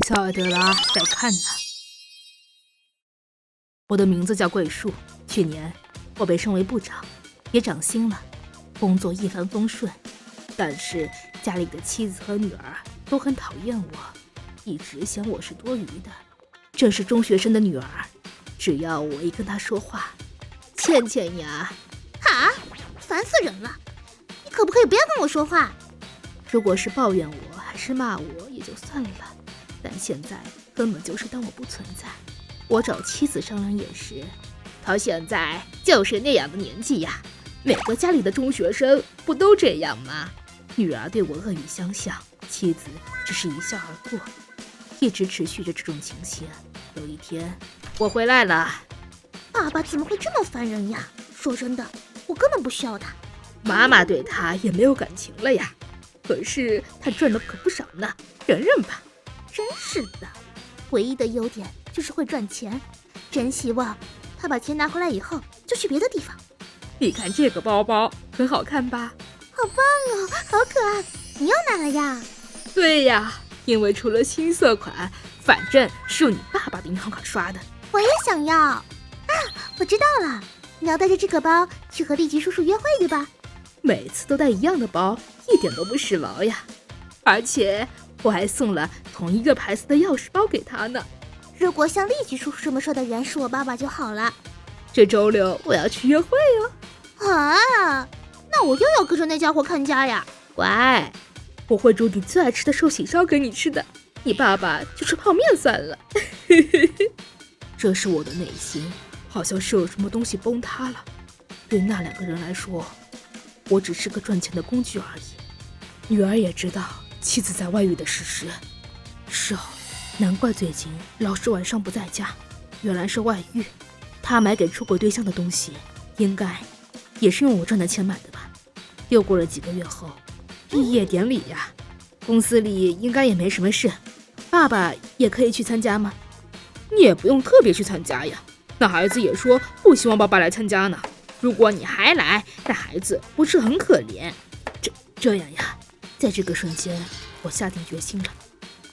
小艾德拉在看呢。我的名字叫桂树，去年我被升为部长，也涨薪了，工作一帆风顺。但是家里的妻子和女儿都很讨厌我，一直嫌我是多余的。这是中学生的女儿，只要我一跟她说话，倩倩呀，哈，烦死人了！你可不可以不要跟我说话？如果是抱怨我还是骂我也就算了，但现在根本就是当我不存在。我找妻子商量也是，她现在就是那样的年纪呀，每个家里的中学生不都这样吗？女儿对我恶语相向，妻子只是一笑而过，一直持续着这种情形。有一天我回来了，爸爸怎么会这么烦人呀？说真的，我根本不需要他。妈妈对他也没有感情了呀，可是他赚的可不少呢，忍忍吧。真是的，唯一的优点就是会赚钱，真希望他把钱拿回来以后就去别的地方。你看这个包包很好看吧？好棒哦，好可爱！你又买了呀？对呀，因为除了新色款，反正是用你爸爸的银行卡刷的。我也想要啊！我知道了，你要带着这个包去和立吉叔叔约会对吧？每次都带一样的包，一点都不时髦呀。而且我还送了同一个牌子的钥匙包给他呢。如果像立吉叔叔这么说的人是我爸爸就好了。这周六我要去约会哦。啊，那我又要跟着那家伙看家呀。乖，我会煮你最爱吃的寿喜烧给你吃的，你爸爸就吃泡面算了。这是我的内心，好像是有什么东西崩塌了。对那两个人来说，我只是个赚钱的工具而已。女儿也知道妻子在外遇的事实。是哦，难怪最近老是晚上不在家，原来是外遇。他买给出轨对象的东西，应该也是用我赚的钱买的吧。又过了几个月后，毕业典礼呀，公司里应该也没什么事，爸爸也可以去参加吗？你也不用特别去参加呀，那孩子也说不希望爸爸来参加呢。如果你还来，那孩子不是很可怜？这样呀，在这个瞬间，我下定决心了。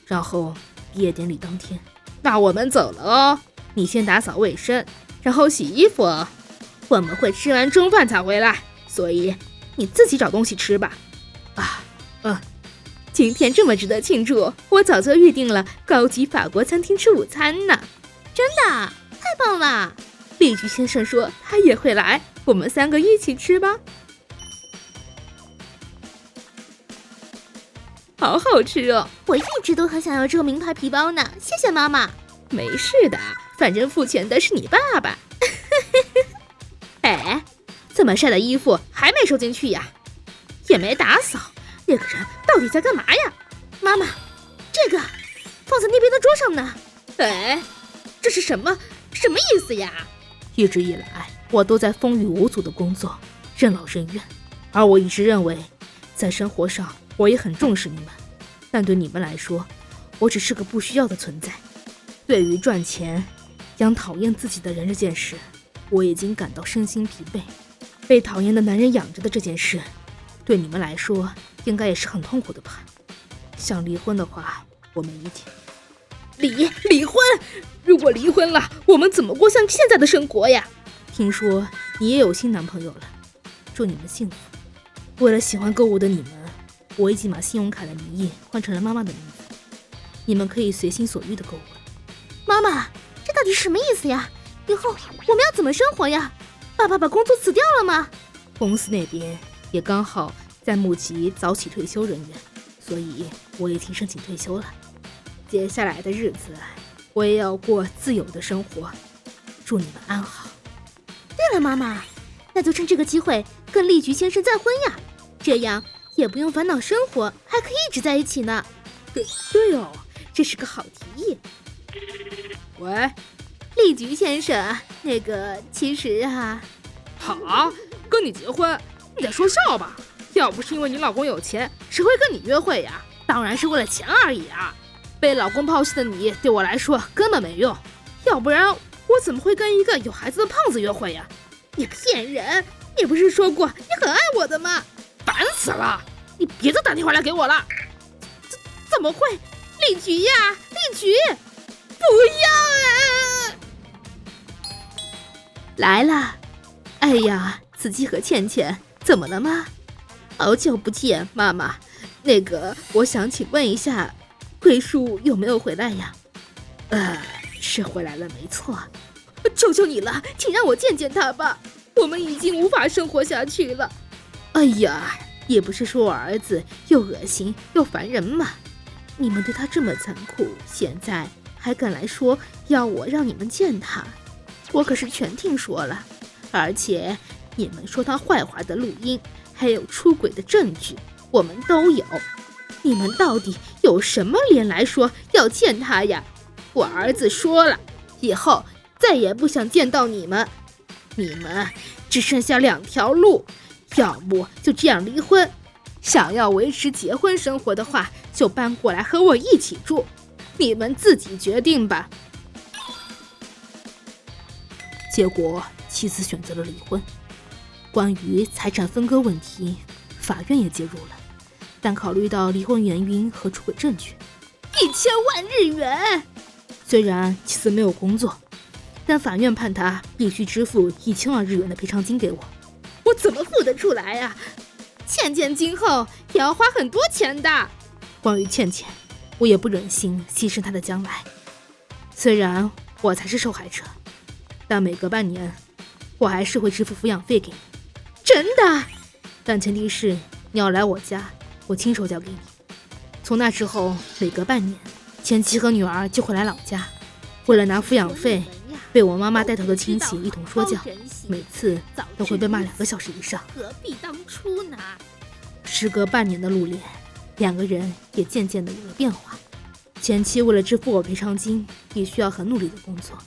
然后毕业典礼当天，那我们走了哦。你先打扫卫生，然后洗衣服。我们会吃完中饭才回来，所以你自己找东西吃吧。今天这么值得庆祝，我早就预定了高级法国餐厅吃午餐呢。真的？太棒了！绿菊先生说他也会来，我们3个一起吃吧。好好吃哦！我一直都很想要这个名牌皮包呢，谢谢妈妈。没事的，反正付钱的是你爸爸。哎，这么晒的衣服还没收进去呀？也没打扫，那个人到底在干嘛呀？妈妈，这个放在那边的桌上呢。哎，这是什么意思呀？一直以来，我都在风雨无阻的工作，任劳任怨，而我一直认为，在生活上我也很重视你们，但对你们来说，我只是个不需要的存在。对于赚钱养讨厌自己的人这件事，我已经感到身心疲惫。被讨厌的男人养着的这件事，对你们来说应该也是很痛苦的吧？想离婚的话，我没意见。离婚？如果离婚了，我们怎么过像现在的生活呀？听说你也有新男朋友了，祝你们幸福。为了喜欢购物的你们，我已经把信用卡的名义换成了妈妈的名字，你们可以随心所欲的购物了。妈妈，这到底什么意思呀？以后我们要怎么生活呀？爸爸把工作辞掉了吗？公司那边也刚好在募集早起退休人员，所以我已经申请退休了。接下来的日子，我也要过自由的生活。祝你们安好。对了，妈妈，那就趁这个机会跟立菊先生再婚呀，这样也不用烦恼生活，还可以一直在一起呢。对哦，这是个好提议。喂，立菊先生，那个其实啊，好，跟你结婚，你在说笑吧？要不是因为你老公有钱，谁会跟你约会呀？当然是为了钱而已啊！被老公抛弃的你，对我来说根本没用，要不然我怎么会跟一个有孩子的胖子约会呀？你骗人！你不是说过你很爱我的吗？烦死了！你别再打电话来给我了。怎么会？立菊呀，立丽菊，不要啊！来了。哎呀，子姬和倩倩，怎么了吗？好久不见，妈妈。那个，我想请问一下，桂树有没有回来呀？是回来了，没错。求求你了，请让我见见他吧，我们已经无法生活下去了。哎呀，也不是说我儿子又恶心又烦人嘛，你们对他这么残酷，现在还敢来说要我让你们见他，我可是全听说了，而且你们说他坏话的录音，还有出轨的证据，我们都有。你们到底有什么脸来说要见他呀？我儿子说了，以后再也不想见到你们，你们只剩下2条路，要不就这样离婚，想要维持结婚生活的话，就搬过来和我一起住，你们自己决定吧。结果妻子选择了离婚。关于财产分割问题，法院也介入了，但考虑到离婚原因和出轨证据，1000万日元。虽然妻子没有工作，但法院判他必须支付1000万日元的赔偿金给我，我怎么付得出来啊？倩倩今后也要花很多钱的。关于倩倩，我也不忍心牺牲她的将来。虽然我才是受害者，但每隔半年，我还是会支付抚养费给你。真的？但前提是你要来我家，我亲手交给你。从那之后，每隔半年，前妻和女儿就会来老家，为了拿抚养费，被我妈妈带头的亲戚一同说教，每次都会被骂2个小时以上。何必当初呢？时隔半年的露脸，2个人也渐渐的有了变化。前妻为了支付我赔偿金，必须要很努力的工作，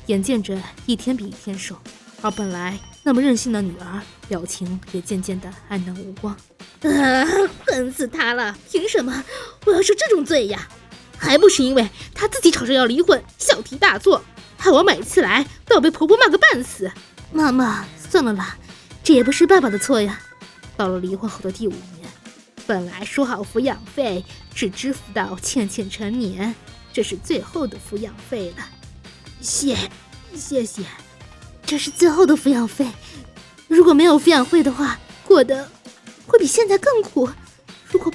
眼见着一天比一天瘦，而本来那么任性的女儿，表情也渐渐的黯淡无光。恨死她了！凭什么我要受这种罪呀？还不是因为她自己吵着要离婚，小题大做，害我每次来都要被婆婆骂个半死。妈妈，算了啦，这也不是爸爸的错呀。到了离婚后的第5年，本来说好抚养费只支付到倩倩成年，这是最后的抚养费了。谢谢，这是最后的抚养费。如果没有抚养费的话，过得会比现在更苦。如果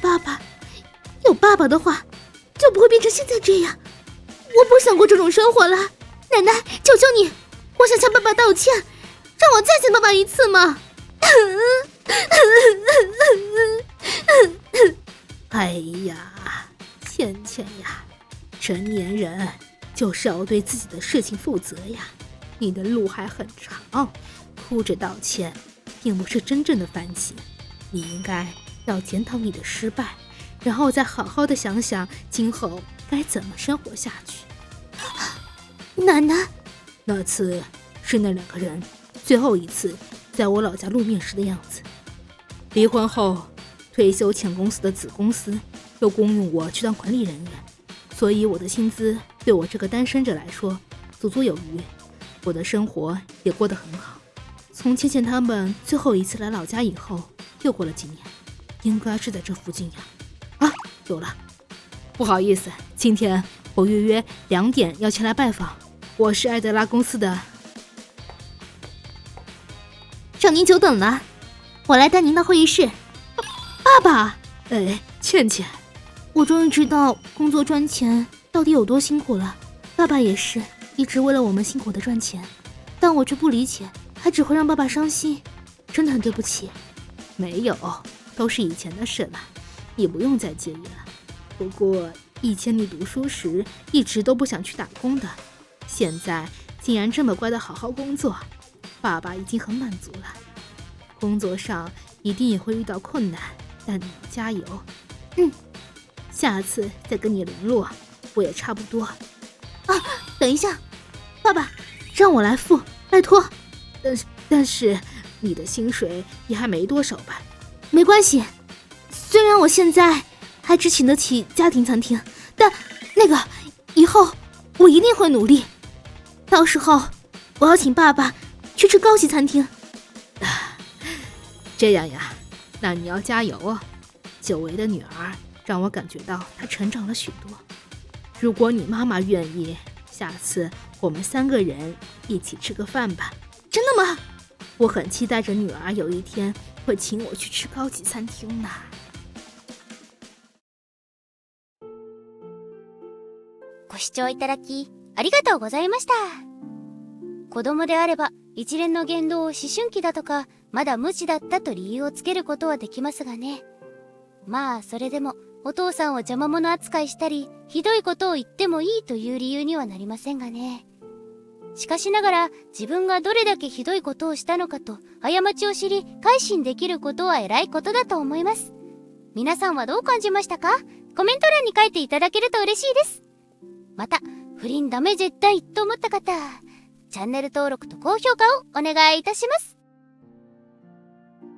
有爸爸的话，就不会变成现在这样。我不想过这种生活了。奶奶，求求你，我想向爸爸道歉，让我再见爸爸一次嘛。哎呀，倩倩呀，成年人就是要对自己的事情负责呀。你的路还很长，哭着道歉并不是真正的反省，你应该要检讨你的失败，然后再好好的想想今后该怎么生活下去。奶奶，那次是那2个人最后一次在我老家露面时的样子。离婚后，退休前公司的子公司又公用我去当管理人员，所以我的薪资对我这个单身者来说足足有余，我的生活也过得很好。从倩倩他们最后一次来老家以后，又过了几年，应该是在这附近呀。啊，有了，不好意思，今天我预约2点要前来拜访，我是艾德拉公司的。让您久等了，我来带您到会议室。爸爸，倩倩，我终于知道工作赚钱到底有多辛苦了。爸爸也是一直为了我们辛苦的赚钱，但我却不理解，还只会让爸爸伤心，真的很对不起。没有，都是以前的事了，你不用再介意了。不过以前你读书时一直都不想去打工的，现在竟然这么乖的好好工作，爸爸已经很满足了。工作上一定也会遇到困难，但你要加油。下次再跟你联络，我也差不多。等一下，爸爸，让我来付，拜托。但是你的薪水也还没多少吧？没关系，虽然我现在还只请得起家庭餐厅，但以后我一定会努力。到时候我要请爸爸去吃高级餐厅。这样呀，那你要加油哦。久违的女儿让我感觉到她成长了许多。如果你妈妈愿意，下次我们3个人一起吃个饭吧。真的吗？我很期待着女儿有一天会请我去吃高级餐厅呢。ご視聴いただきありがとうございました。子供であれば一連の言動を思春期だとかまだ無知だったと理由をつけることはできますがね。まあそれでもお父さんを邪魔者扱いしたりひどいことを言ってもいいという理由にはなりませんがね。しかしながら自分がどれだけひどいことをしたのかと過ちを知り改心できることは偉いことだと思います。皆さんはどう感じましたか？コメント欄に書いていただけると嬉しいです。また不倫ダメ絶対と思った方、チャンネル登録と高評価をお願いいたします。